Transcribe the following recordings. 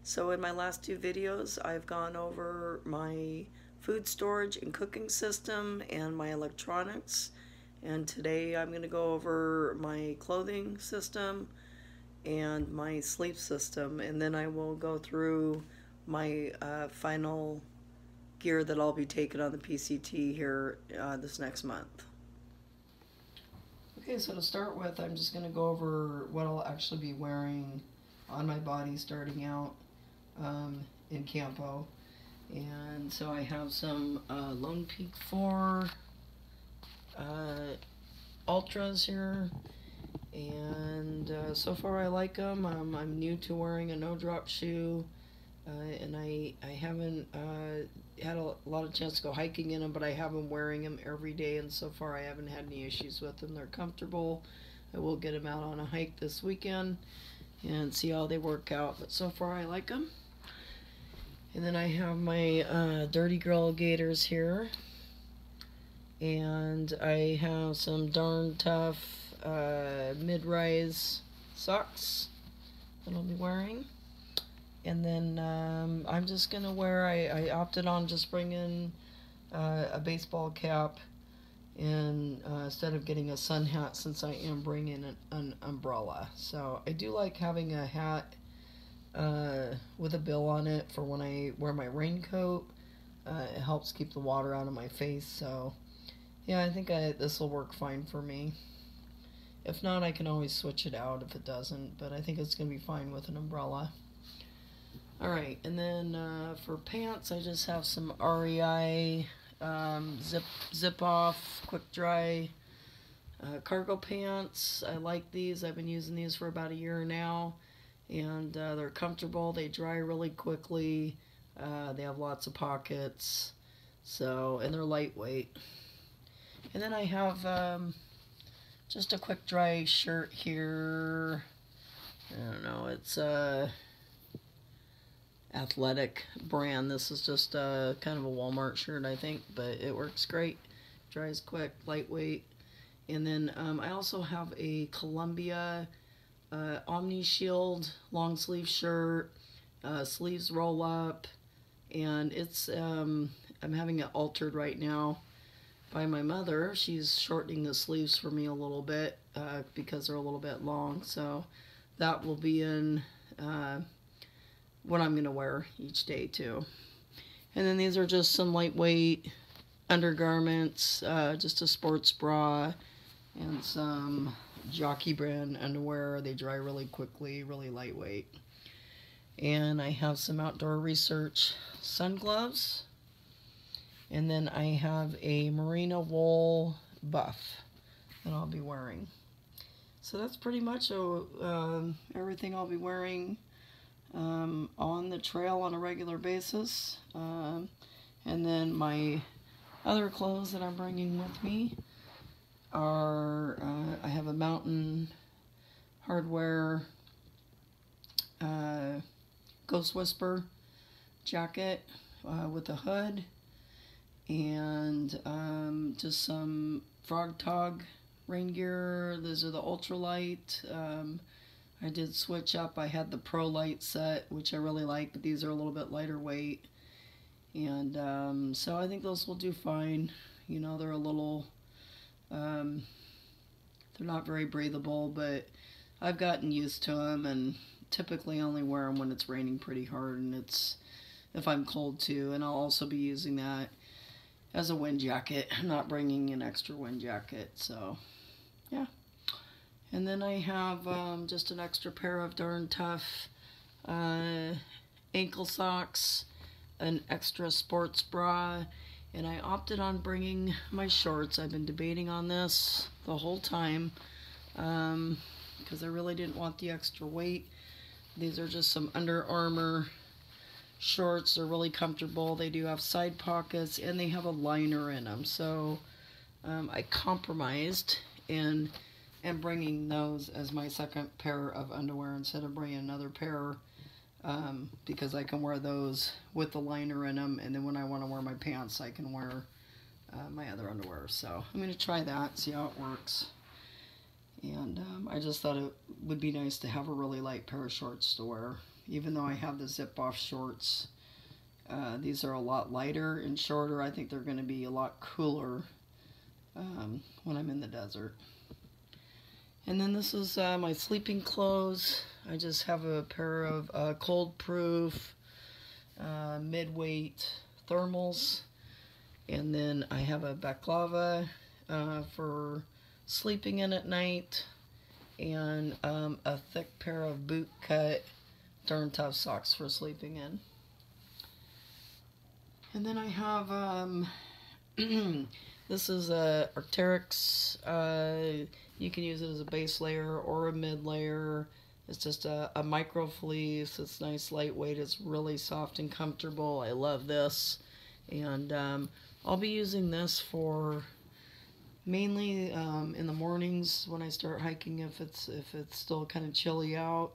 So in my last two videos, I've gone over my food storage and cooking system and my electronics. And today I'm going to go over my clothing system and my sleep system. And then I will go through my final gear that I'll be taking on the PCT here this next month. Okay, so to start with, I'm just going to go over what I'll actually be wearing on my body starting out in Campo. And so I have some Lone Peak 4 Ultras here, and so far I like them. I'm new to wearing a no-drop shoe, and I haven't had a lot of chance to go hiking in them, but I have been wearing them every day, and so far I haven't had any issues with them. They're comfortable. I will get them out on a hike this weekend and see how they work out, but so far I like them. And then I have my Dirty Girl Gators here, and I have some Darn Tough mid-rise socks that I'll be wearing. And then I'm just going to wear, I opted on just bringing a baseball cap and instead of getting a sun hat, since I am bringing an umbrella. So I do like having a hat with a bill on it for when I wear my raincoat. It helps keep the water out of my face, so yeah, I think this will work fine for me. If not, I can always switch it out if it doesn't, but I think it's going to be fine with an umbrella. Alright, and then for pants, I just have some REI zip off, quick dry cargo pants. I like these. I've been using these for about a year now, and they're comfortable. They dry really quickly. They have lots of pockets, and they're lightweight. And then I have just a quick dry shirt here. I don't know, it's Athletic brand. This is just kind of a Walmart shirt, I think, but it works great. Dries quick, lightweight. And then I also have a Columbia Omni Shield long sleeve shirt. Sleeves roll up, and it's I'm having it altered right now by my mother. She's shortening the sleeves for me a little bit because they're a little bit long, so that will be in what I'm going to wear each day too. And then these are just some lightweight undergarments, just a sports bra and some Jockey brand underwear. They dry really quickly, really lightweight. And I have some Outdoor Research sun gloves. And then I have a merino wool buff that I'll be wearing. So that's pretty much everything I'll be wearing on the trail on a regular basis. And then my other clothes that I'm bringing with me are, I have a Mountain Hardwear Ghost Whisper jacket with a hood, and just some Frog Tog rain gear. Those are the ultralight. I did switch up. I had the Pro Light set, which I really like, but these are a little bit lighter weight. And so I think those will do fine. You know, they're a little, they're not very breathable, but I've gotten used to them, and typically only wear them when it's raining pretty hard, and it's, if I'm cold too. And I'll also be using that as a wind jacket. I'm not bringing an extra wind jacket, so yeah. And then I have just an extra pair of Darn Tough ankle socks, an extra sports bra, and I opted on bringing my shorts. I've been debating on this the whole time because I really didn't want the extra weight. These are just some Under Armour shorts. They're really comfortable. They do have side pockets, and they have a liner in them. So I compromised and bringing those as my second pair of underwear instead of bringing another pair, because I can wear those with the liner in them, and then when I want to wear my pants, I can wear my other underwear. So I'm going to try that, see how it works. And I just thought it would be nice to have a really light pair of shorts to wear. even though I have the zip-off shorts. These are a lot lighter and shorter. I think they're going to be a lot cooler when I'm in the desert. And then this is my sleeping clothes. I just have a pair of cold-proof, mid-weight thermals. And then I have a baklava for sleeping in at night. And a thick pair of boot-cut, darn tough socks for sleeping in. And then I have, this is a Arc'teryx. You can use it as a base layer or a mid layer. It's just a micro fleece. It's nice, lightweight. It's really soft and comfortable. I love this. And I'll be using this for mainly in the mornings when I start hiking, if it's still kind of chilly out.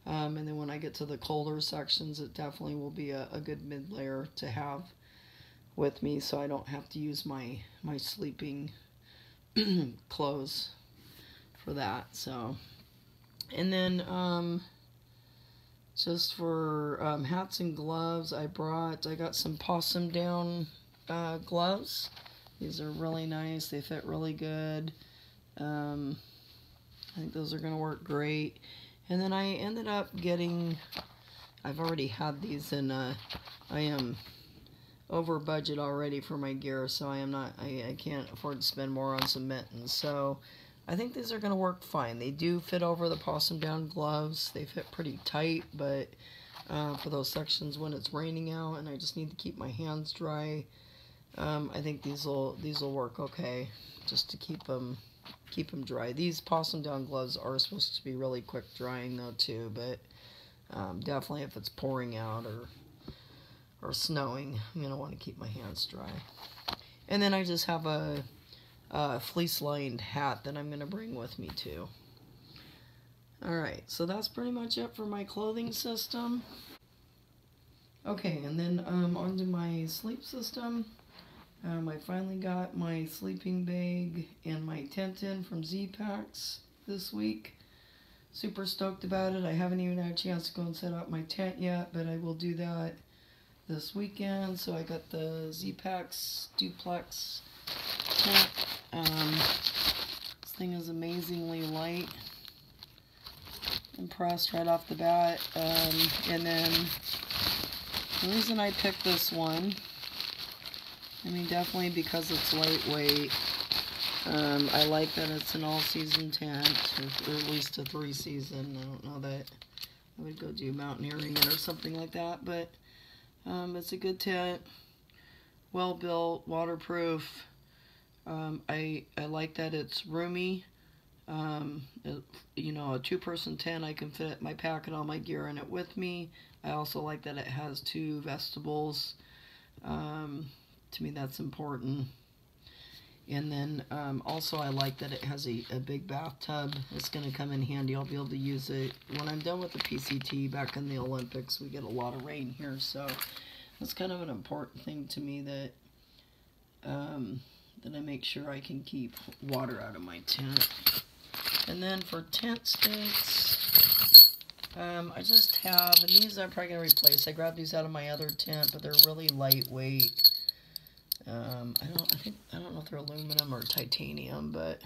And then when I get to the colder sections, it definitely will be a good mid layer to have with me, so I don't have to use my sleeping clothes for that. So, and then just for hats and gloves, I got some possum down gloves. These are really nice. They fit really good. I think those are going to work great. And then I ended up getting, I've already had these, and I am over budget already for my gear, so I can't afford to spend more on some mittens. So I think these are going to work fine. They do fit over the possum down gloves. They fit pretty tight, but for those sections when it's raining out and I just need to keep my hands dry, I think these will work okay, just to keep them dry. These possum down gloves are supposed to be really quick drying though too, but definitely if it's pouring out or snowing, I'm gonna want to keep my hands dry. And then I just have a fleece lined hat that I'm gonna bring with me too. Alright, so that's pretty much it for my clothing system. Okay, and then onto my sleep system. I finally got my sleeping bag and my tent in from Z-Packs this week. Super stoked about it. I haven't even had a chance to go and set up my tent yet, but I will do that this weekend. So I got the Z-Packs duplex tent. This thing is amazingly light. Impressed right off the bat. And then the reason I picked this one, I mean, definitely because it's lightweight. I like that it's an all-season tent, or at least a 3-season. I don't know that I would go do mountaineering or something like that, but it's a good tent, well-built, waterproof. I like that it's roomy. You know, a 2-person tent, I can fit my pack and all my gear in it with me. I also like that it has 2 vestibules. To me, that's important. And then also I like that it has a big bathtub. It's going to come in handy. I'll be able to use it when I'm done with the PCT back in the Olympics. We get a lot of rain here, so that's kind of an important thing to me, that I make sure I can keep water out of my tent. And then for tent stakes, I just have, and these I'm probably going to replace. I grabbed these out of my other tent, but they're really lightweight. I don't know if they're aluminum or titanium, but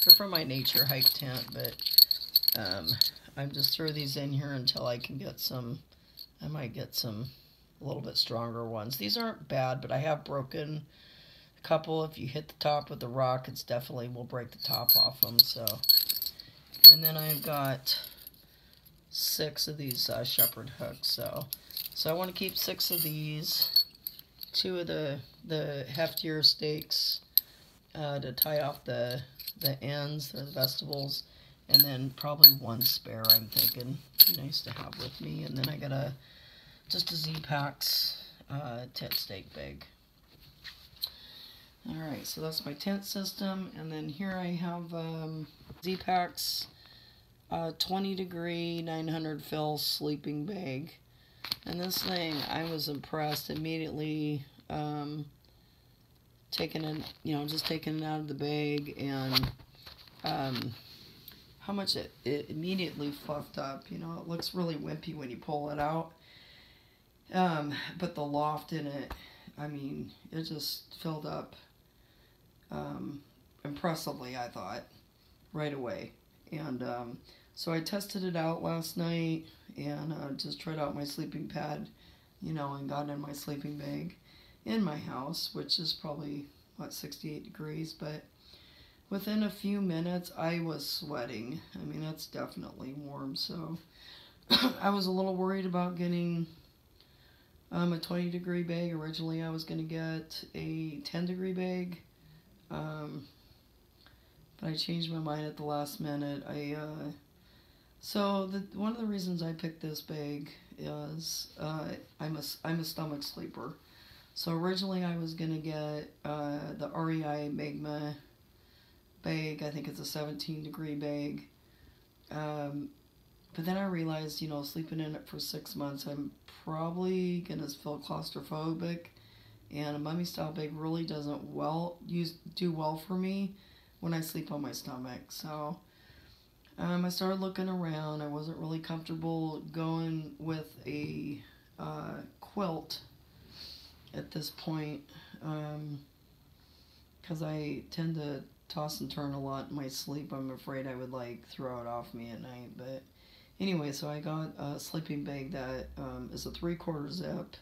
they're from my nature hike tent, but I just threw these in here until I can get some. I might get some a little bit stronger ones. These aren't bad, but I have broken a couple. If you hit the top with the rock, it's definitely will break the top off them. So, and then I've got 6 of these shepherd hooks. So I want to keep 6 of these. 2 of the heftier stakes to tie off the ends, or the vestibules, and then probably 1 spare, I'm thinking. Be nice to have with me. And then I got just a Z-Packs tent stake bag. Alright, so that's my tent system. And then here I have Z-Packs 20 degree 900 fill sleeping bag. And this thing, I was impressed immediately. Taking it out of the bag, and how much it immediately fluffed up. You know, it looks really wimpy when you pull it out. But the loft in it, I mean, it just filled up impressively, I thought, right away. And so I tested it out last night and just tried out my sleeping pad, you know, and got in my sleeping bag in my house, which is probably, what, 68 degrees, but within a few minutes I was sweating. I mean, that's definitely warm, so I was a little worried about getting a 20-degree bag. Originally I was going to get a 10-degree bag, but I changed my mind at the last minute. So one of the reasons I picked this bag is I'm a stomach sleeper. So originally I was going to get the REI Magma bag. I think it's a 17-degree bag. But then I realized, you know, sleeping in it for 6 months, I'm probably going to feel claustrophobic. And a mummy style bag really doesn't do well for me when I sleep on my stomach. So I started looking around. I wasn't really comfortable going with a quilt at this point, because I tend to toss and turn a lot in my sleep. I'm afraid I would like throw it off me at night. But anyway, so I got a sleeping bag that is a 3/4 zip,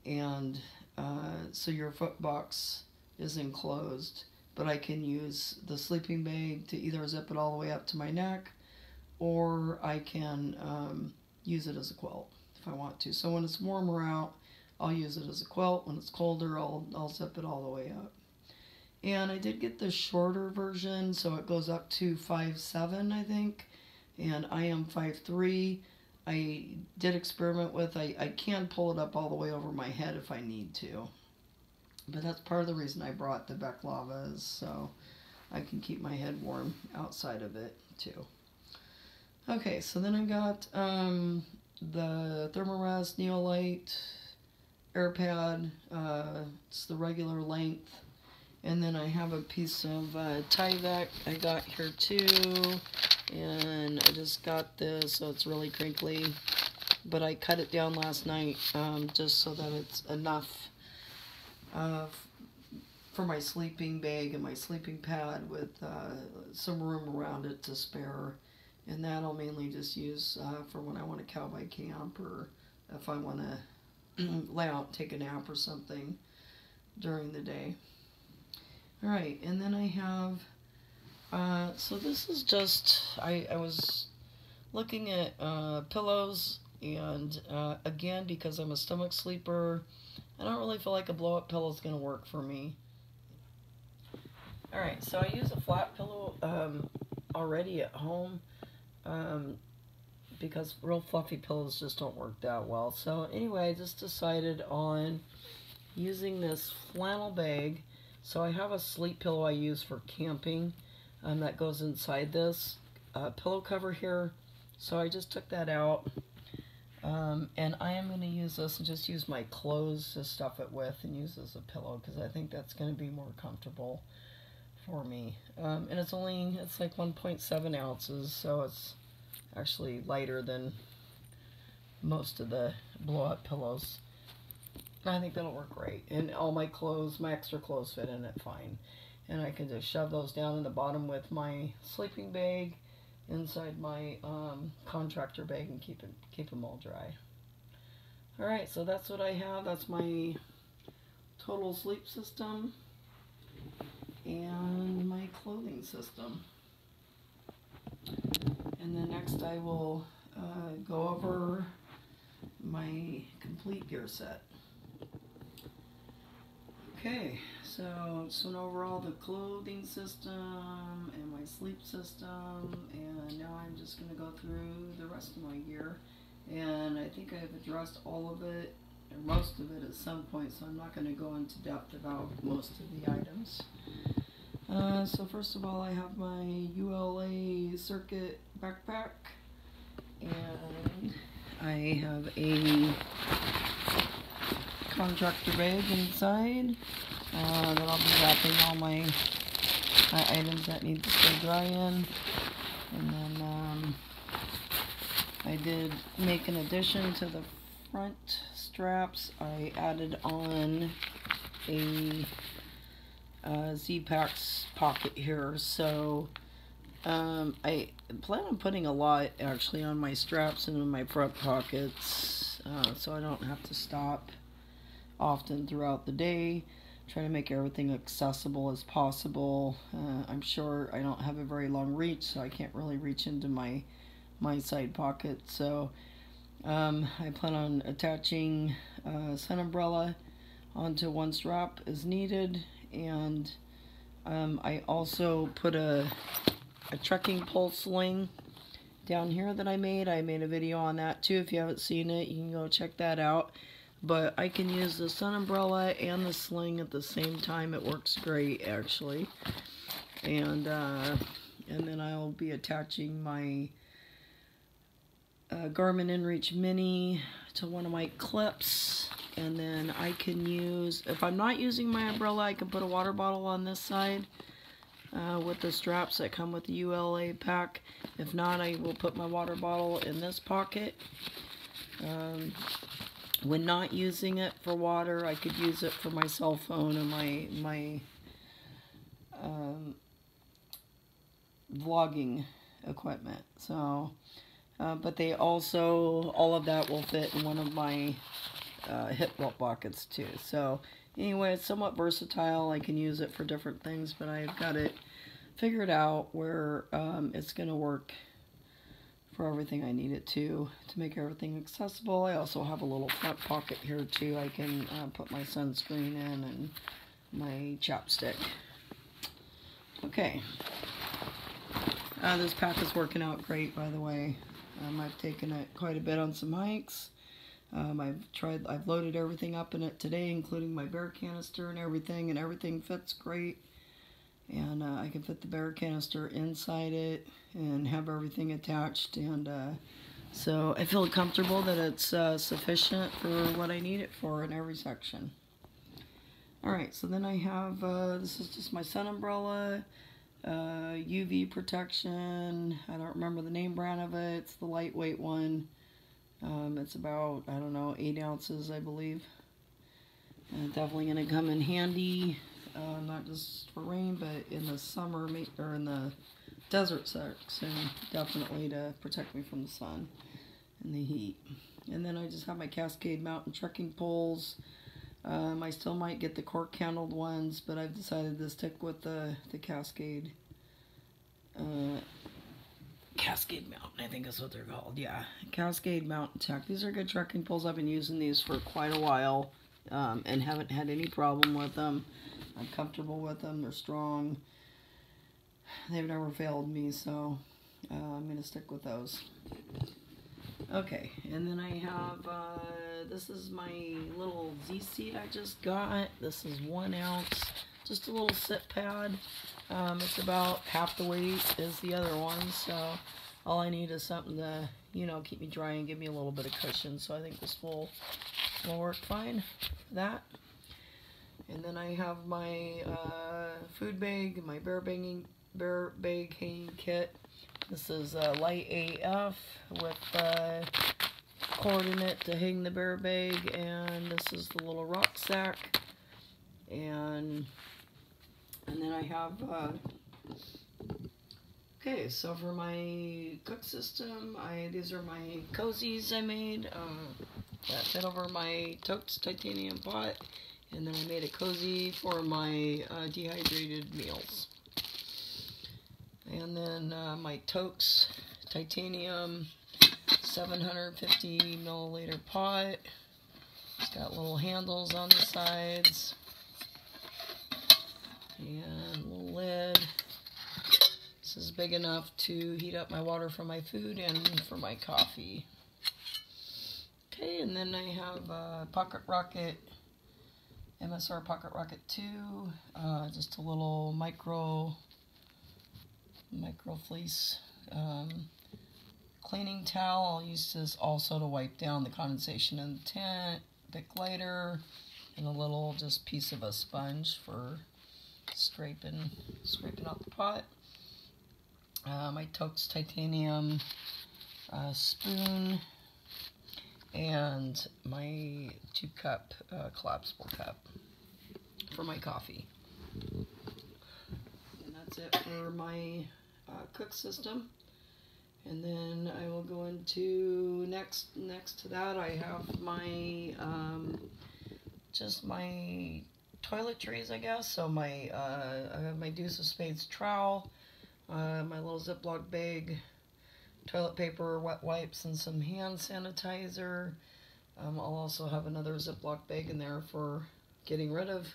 and so your foot box is enclosed, but I can use the sleeping bag to either zip it all the way up to my neck, or I can use it as a quilt if I want to. So when it's warmer out, I'll use it as a quilt. When it's colder, I'll zip it all the way up. And I did get the shorter version, so it goes up to 5'7", I think, and I am 5'3". I did experiment with, I can pull it up all the way over my head if I need to. But that's part of the reason I brought the baklava, is so I can keep my head warm outside of it too. Okay, so then I got the Thermarest Neolite air pad. It's the regular length. And then I have a piece of Tyvek I got here too. And I just got this, so it's really crinkly. But I cut it down last night just so that it's enough for my sleeping bag and my sleeping pad, with some room around it to spare. And that I'll mainly just use for when I want to cowboy camp, or if I want to lay out and take a nap or something during the day. Alright, and then I have, so this is just, I was looking at pillows, and again, because I'm a stomach sleeper, I don't really feel like a blow-up pillow is going to work for me. Alright, so I use a flat pillow already at home, because real fluffy pillows just don't work that well. So anyway, I just decided on using this flannel bag. So I have a sleep pillow I use for camping that goes inside this pillow cover here. So I just took that out, and I am going to use this and just use my clothes to stuff it with and use this as a pillow, because I think that's going to be more comfortable for me. And it's like 1.7 ounces, so it's actually lighter than most of the blow-up pillows. I think that'll work great. And all my clothes, my extra clothes, fit in it fine. And I can just shove those down in the bottom with my sleeping bag inside my contractor bag and keep them all dry. Alright, so that's what I have. That's my total sleep system and my clothing system. And then next I will go over my complete gear set. Okay, so I just went over all the clothing system and my sleep system, and now I'm just going to go through the rest of my gear. And I think I've addressed all of it, or most of it at some point, so I'm not going to go into depth about most of the items. So first of all, I have my ULA Circuit backpack, and I have a contractor bag inside that I'll be wrapping all my items that need to stay dry in. And then I did make an addition to the front straps. I added on a Z-Packs pocket here, so I plan on putting a lot actually on my straps and in my front pockets, so I don't have to stop often throughout the day. Try to make everything accessible as possible. I'm sure I don't have a very long reach, so I can't really reach into my side pocket, so I plan on attaching sun umbrella onto one strap as needed, and I also put a trekking pole sling down here that I made. I made a video on that too. If you haven't seen it, you can go check that out. But I can use the sun umbrella and the sling at the same time. It works great, actually. And then I'll be attaching my Garmin InReach Mini to one of my clips. And then I can use, if I'm not using my umbrella, I can put a water bottle on this side with the straps that come with the ULA pack. If not, I will put my water bottle in this pocket. When not using it for water, I could use it for my cell phone and my vlogging equipment. So, but they also, all of that will fit in one of my hip belt pockets too. So anyway, it's somewhat versatile. I can use it for different things, but I've got it figured out where it's going to work for everything I need it to make everything accessible. I also have a little front pocket here too. I can put my sunscreen in and my chapstick. Okay. This pack is working out great, by the way. I've taken it quite a bit on some hikes. I've loaded everything up in it today, including my bear canister and everything fits great. And I can fit the bear canister inside it and have everything attached, and so I feel comfortable that it's sufficient for what I need it for in every section. Alright, so then I have, this is just my sun umbrella, UV protection. I don't remember the name brand of it. It's the lightweight one. It's about, I don't know, 8 ounces, I believe. And definitely going to come in handy. Not just for rain, but in the summer, or in the desert section, definitely to protect me from the sun and the heat. And then I just have my Cascade mountain trekking poles. I still might get the cork handled ones, but I've decided to stick with the Cascade. Cascade Mountain, I think is what they're called. Yeah, Cascade Mountain Tech. These are good trekking poles. I've been using these for quite a while, and haven't had any problem with them. I'm comfortable with them. They're strong. They've never failed me, so I'm going to stick with those. Okay, and then I have, this is my little Z-Seat I just got. This is 1 ounce, just a little sit pad. It's about half the weight as the other one, so all I need is something to, you know, keep me dry and give me a little bit of cushion. So I think this will work fine for that. And then I have my food bag, my bear bag hanging kit. This is light AF with cord in it to hang the bear bag, and this is the little rucksack. And then I have, okay, so for my cook system, these are my cozies I made that fit over my Totes titanium pot. And then I made a cozy for my dehydrated meals. And then my Totes titanium 750 milliliter pot. It's got little handles on the sides. And a little lid. This is big enough to heat up my water for my food and for my coffee. Okay, and then I have a Pocket Rocket, MSR Pocket Rocket 2, just a little micro fleece cleaning towel. I'll use this also to wipe down the condensation in the tent, Bic lighter, and a little just piece of a sponge for scraping out the pot. my Toaks titanium spoon, and my 2-cup collapsible cup for my coffee. And that's it for my cook system. And then I will go into next to that I have my just my toiletries, I guess. So my I have my Deuce of Spades trowel, my little Ziploc bag, toilet paper, wet wipes, and some hand sanitizer. I'll also have another Ziploc bag in there for getting rid of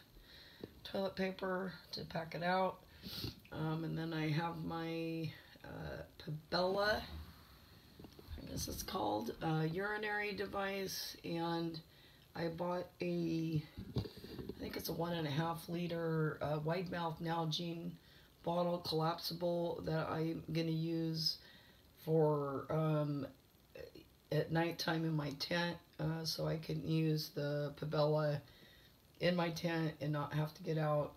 toilet paper to pack it out. And then I have my Pabella, I guess it's called, urinary device, and I bought I think it's a 1.5 liter wide mouth Nalgene bottle, collapsible, that I'm going to use for at nighttime in my tent, so I can use the Pabella in my tent and not have to get out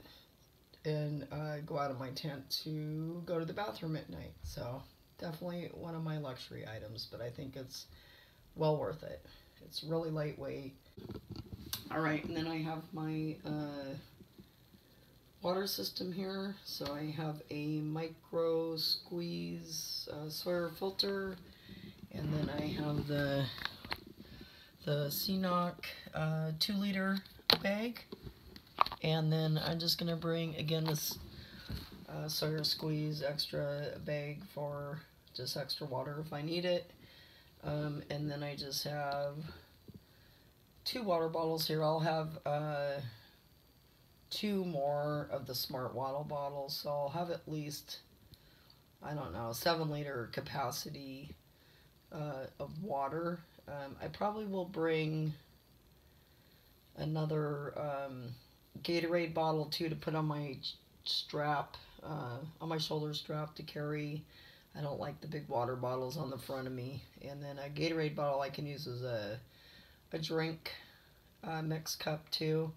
and go out of my tent to go to the bathroom at night. So definitely one of my luxury items, but I think it's well worth it. It's really lightweight. Alright, and then I have my water system here. So I have a micro squeeze Sawyer filter, and then I have the CNOC 2-liter bag. And then I'm just going to bring, again, this Sawyer Squeeze extra bag for just extra water if I need it. And then I just have 2 water bottles here. I'll have 2 more of the Smart Water bottles, so I'll have at least, I don't know, 7-liter capacity of water. I probably will bring another Gatorade bottle too to put on my strap, on my shoulder strap to carry. I don't like the big water bottles on the front of me. And then a Gatorade bottle I can use as a drink mix cup too.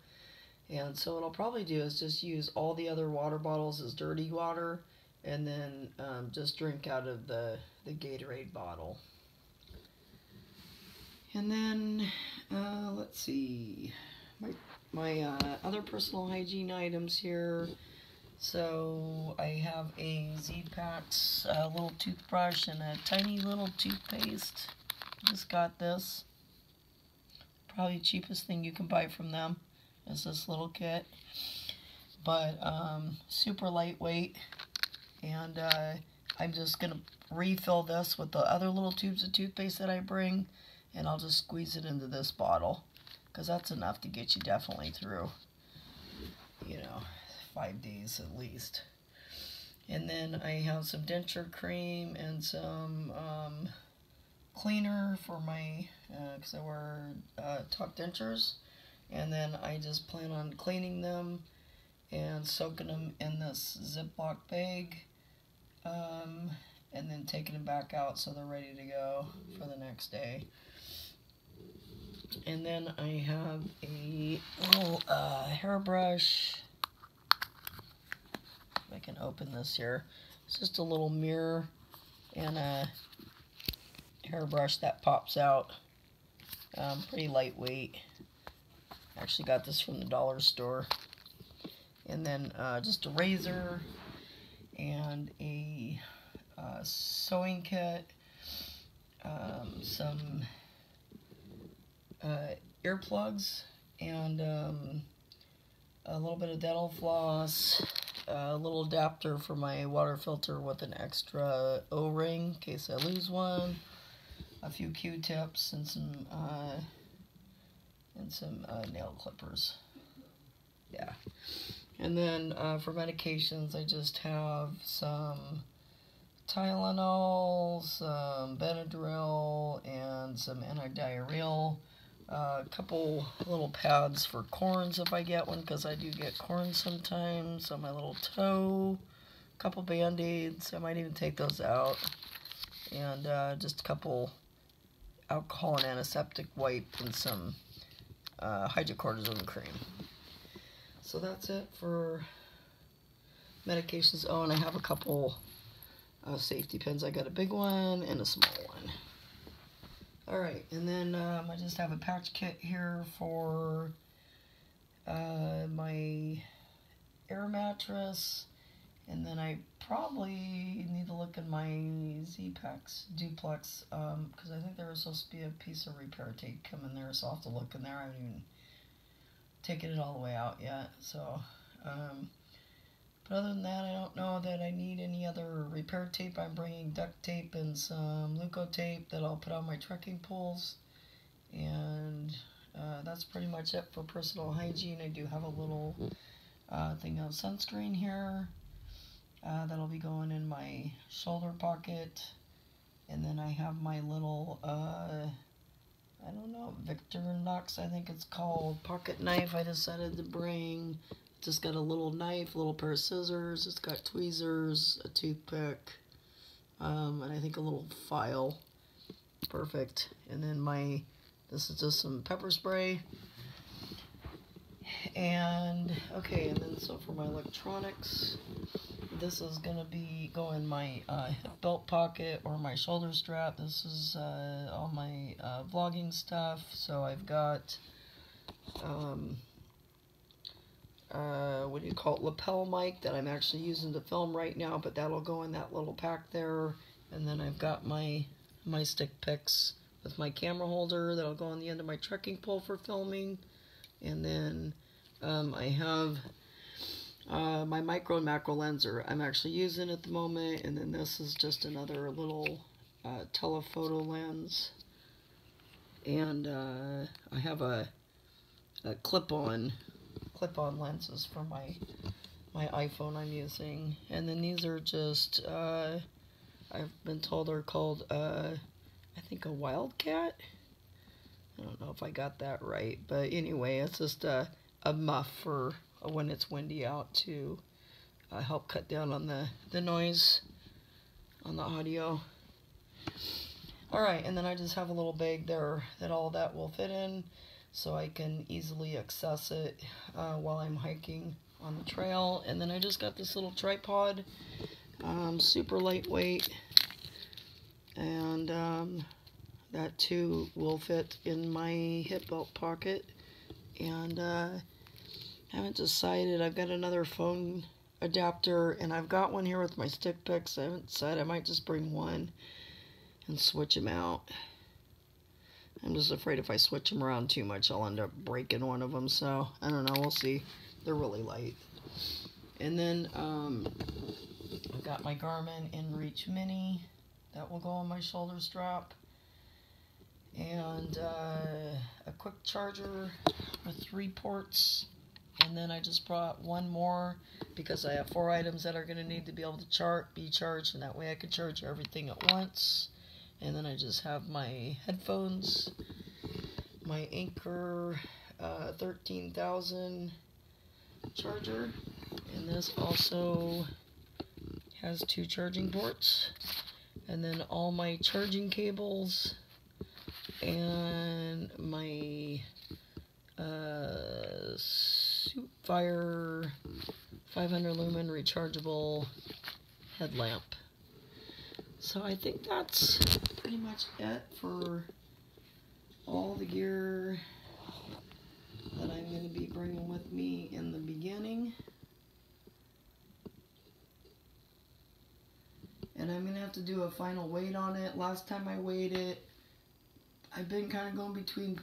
And so what I'll probably do is just use all the other water bottles as dirty water, and then just drink out of the Gatorade bottle. And then let's see, my other personal hygiene items here. So I have a Z-Packs little toothbrush and a tiny little toothpaste. Just got this. Probably the cheapest thing you can buy from them is this little kit. But super lightweight. And I'm just going to refill this with the other little tubes of toothpaste that I bring. And I'll just squeeze it into this bottle, because that's enough to get you definitely through, 5 days at least. And then I have some denture cream and some cleaner for my, because I wear top dentures. And then I just plan on cleaning them and soaking them in this Ziploc bag, and then taking them back out so they're ready to go for the next day. And then I have a little hairbrush. If I can open this here. It's just a little mirror and a hairbrush that pops out. Pretty lightweight. Actually got this from the dollar store. And then just a razor and a sewing kit, some earplugs, and a little bit of dental floss, a little adapter for my water filter with an extra O-ring in case I lose one, a few Q-tips, and some nail clippers. Yeah. And then for medications, I just have some Tylenol, some Benadryl, and some antidiarrheal. A couple little pads for corns if I get one, because I do get corns sometimes on my little toe. A couple Band-Aids, I might even take those out. And just a couple alcohol and antiseptic wipe and some hydrocortisone cream. So that's it for medications. Oh, and I have a couple safety pins. I got a big one and a small one. Alright, and then I just have a patch kit here for my air mattress, and then I probably need to look at my Z-Packs duplex, because I think there was supposed to be a piece of repair tape coming there, so I'll have to look in there. I haven't even taken it all the way out yet, so but other than that, I don't know that I need any other repair tape. I'm bringing duct tape and some Leuco tape that I'll put on my trekking poles. And that's pretty much it for personal hygiene. I do have a little thing of sunscreen here that'll be going in my shoulder pocket. And then I have my little, I don't know, Victorinox, I think it's called, pocket knife I decided to bring. Just got a little knife, a little pair of scissors, it's got tweezers, a toothpick, and I think a little file. Perfect. And then this is just some pepper spray. And, okay, and then so for my electronics, this is going to go in my hip belt pocket or my shoulder strap. This is all my vlogging stuff. So I've got, what do you call it, lapel mic that I'm actually using to film right now, but that'll go in that little pack there. And then I've got my stick picks with my camera holder that'll go on the end of my trekking pole for filming. And then I have my micro and macro lenser I'm actually using at the moment. And then this is just another little telephoto lens. And I have a clip-on lenses for my iPhone I'm using. And then these are just, I've been told they're called, I think a Wildcat? I don't know if I got that right, but anyway, it's just a muff for when it's windy out to help cut down on the noise on the audio. Alright, and then I just have a little bag there that all that will fit in, so I can easily access it while I'm hiking on the trail. And then I just got this little tripod, super lightweight, and that too will fit in my hip belt pocket. And I haven't decided. I've got another phone adapter, and I've got one here with my stick picks. I haven't decided. I might just bring one and switch them out. I'm just afraid if I switch them around too much, I'll end up breaking one of them. So, I don't know. We'll see. They're really light. And then, I've got my Garmin InReach Mini. That will go on my shoulder strap. And a quick charger with 3 ports. And then I just brought one more because I have 4 items that are going to need to be able to be charged. And that way I can charge everything at once. And then I just have my headphones, my Anker 13,000 charger, and this also has 2 charging ports, and then all my charging cables, and my Fire 500 lumen rechargeable headlamp. So I think that's pretty much it for all the gear that I'm going to be bringing with me in the beginning. And I'm going to have to do a final weight on it. Last time I weighed it, I've been kind of going between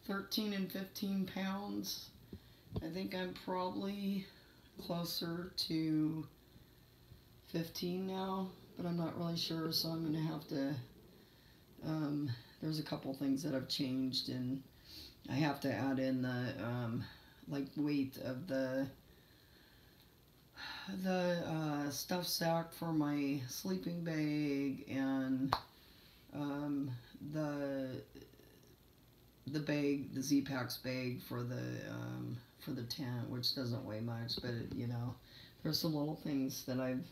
13 and 15 pounds. I think I'm probably closer to 15 now, but I'm not really sure, so I'm going to have to, there's a couple things that have changed, and I have to add in the, like, weight of the stuffed sack for my sleeping bag, and the bag, the Z-Packs bag for the tent, which doesn't weigh much, but you know, there's some little things that I've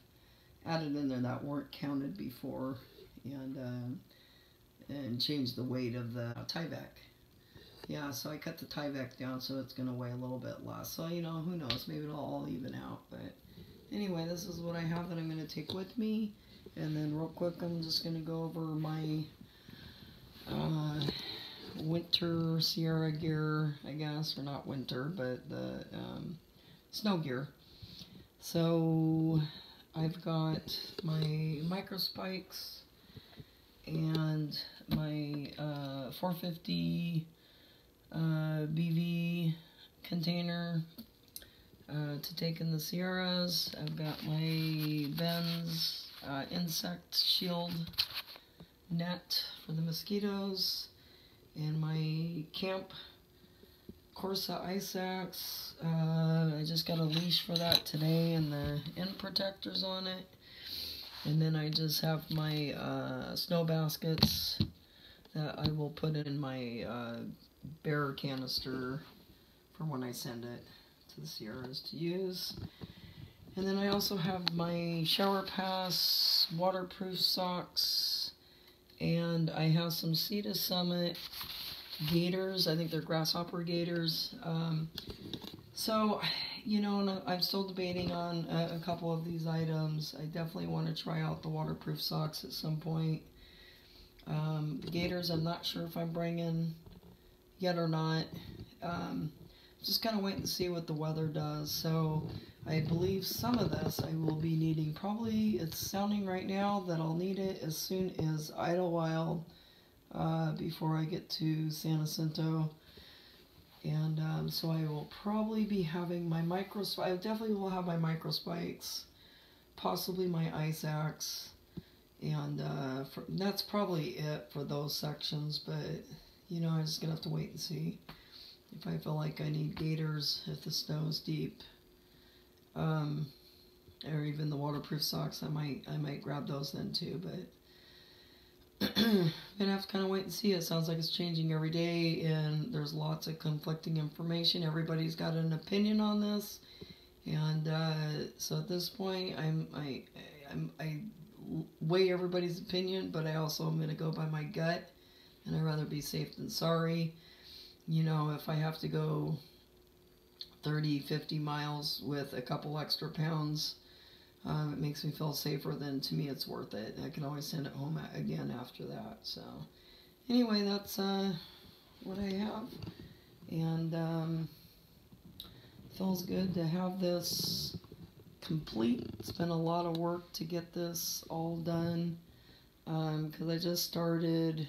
added in there that weren't counted before, and changed the weight of the Tyvek. Yeah, so I cut the Tyvek down so it's going to weigh a little bit less. So, you know, who knows, maybe it'll all even out, but anyway, this is what I have that I'm going to take with me. And then real quick, I'm just going to go over my winter Sierra gear, I guess, or not winter, but the snow gear. So I've got my micro spikes and my 450 BV container to take in the Sierras. I've got my Ben's insect shield net for the mosquitoes, and my camp Corsa ice axe. I just got a leash for that today and the end protectors on it. And then I just have my snow baskets that I will put in my bear canister for when I send it to the Sierras to use. And then I also have my shower pass waterproof socks, and I have some Sea to Summit gaiters. I think they're grasshopper gaiters. So, you know, and I'm still debating on a couple of these items. I definitely want to try out the waterproof socks at some point. The gaiters, I'm not sure if I'm bringing yet or not. Just kind of waiting to see what the weather does. So I believe some of this I will be needing. Probably, it's sounding right now that I'll need it as soon as Idlewild, before I get to San Jacinto. And so I will probably be having my I definitely will have my micro spikes, possibly my ice axe, and that's probably it for those sections. But you know, I'm just gonna have to wait and see if I feel like I need gaiters if the snow's deep, or even the waterproof socks. I might grab those then too. But I'm gonna have to kind of wait and see. It sounds like it's changing every day, and there's lots of conflicting information. Everybody's got an opinion on this, and so at this point, I weigh everybody's opinion, but I also am gonna go by my gut, and I'd rather be safe than sorry. You know, if I have to go 30, 50 miles with a couple extra pounds, it makes me feel safer. Then to me it's worth it. I can always send it home again after that. So anyway, that's what I have, and feels good to have this complete. It's been a lot of work to get this all done, because I just started,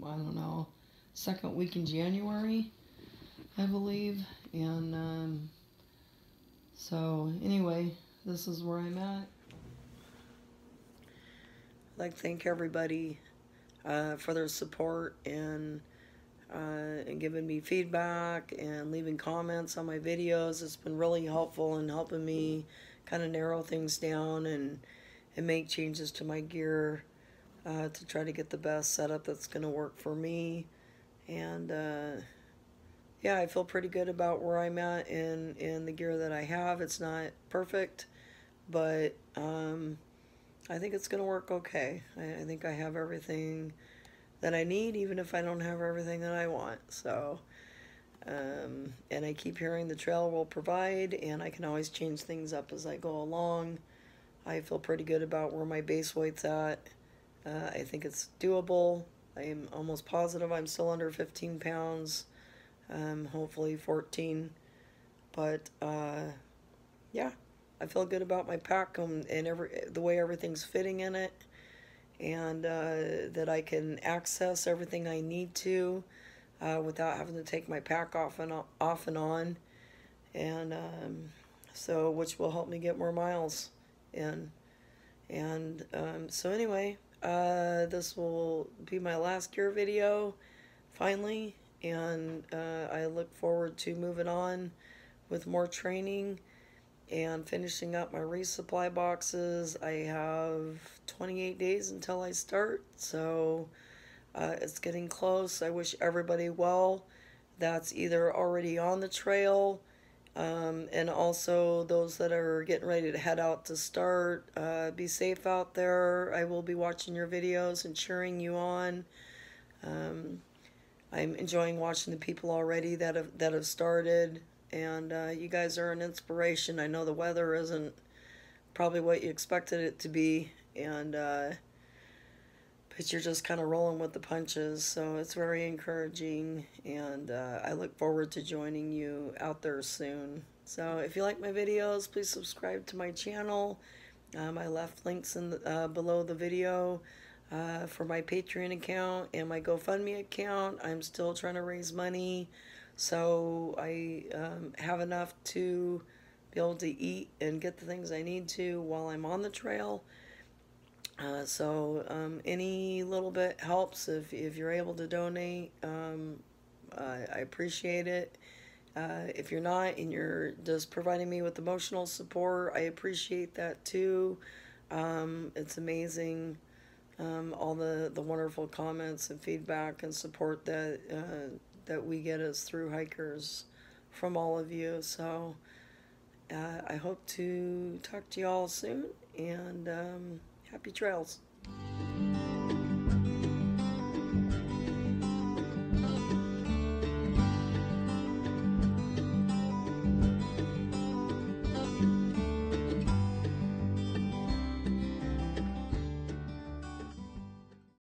I don't know, second week in January, I believe. And so anyway, this is where I'm at. I'd like to thank everybody for their support and giving me feedback and leaving comments on my videos. It's been really helpful in helping me kind of narrow things down and make changes to my gear to try to get the best setup that's going to work for me. And yeah, I feel pretty good about where I'm at in the gear that I have. It's not perfect, but I think it's going to work okay. I think I have everything that I need, even if I don't have everything that I want. So, and I keep hearing the trail will provide, and I can always change things up as I go along. I feel pretty good about where my base weight's at. I think it's doable. I am almost positive I'm still under 15 pounds, hopefully 14. But yeah, I feel good about my pack and the way everything's fitting in it, and that I can access everything I need to without having to take my pack off and on, and so which will help me get more miles in. And so anyway, this will be my last gear video finally, and I look forward to moving on with more training and finishing up my resupply boxes. I have 28 days until I start, so it's getting close. I wish everybody well that's either already on the trail, and also those that are getting ready to head out to start. Be safe out there. I will be watching your videos and cheering you on. I'm enjoying watching the people already that have started, and you guys are an inspiration. I know the weather isn't probably what you expected it to be, and but you're just kind of rolling with the punches. So it's very encouraging, and I look forward to joining you out there soon. So if you like my videos, please subscribe to my channel. I left links in below the video for my Patreon account and my GoFundMe account. I'm still trying to raise money, so I have enough to be able to eat and get the things I need to while I'm on the trail. So any little bit helps if you're able to donate. I appreciate it. If you're not and you're just providing me with emotional support, I appreciate that too. It's amazing, all the wonderful comments and feedback and support that we get as through hikers from all of you. So I hope to talk to you all soon, and happy trails.